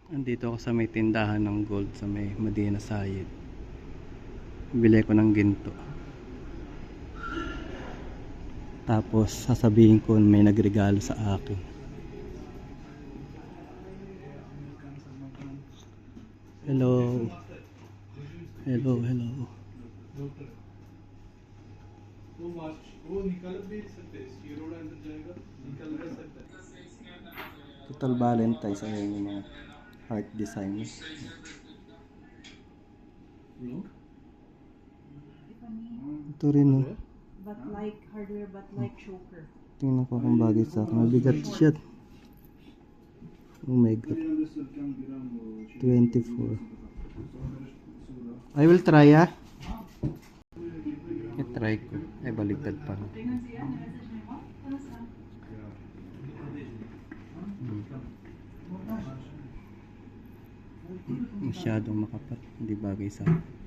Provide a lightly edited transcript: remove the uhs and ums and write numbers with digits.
Andito ako sa may tindahan ng gold sa may Medina Sayed. Bili ko ng ginto. Tapos sasabihin ko may nagregalo sa akin. Hello. Hello, hello. Total Valentine's ay yung mga art design. Ito rin oh. But like hardware, but like choker. Tingnan ko kung bagay sa akin. Mabigat siya. Oh my god. 24. I will try ah. I-try ko. Ay baligtad pa. Masyadong makapal. Hindi bagay sa akin.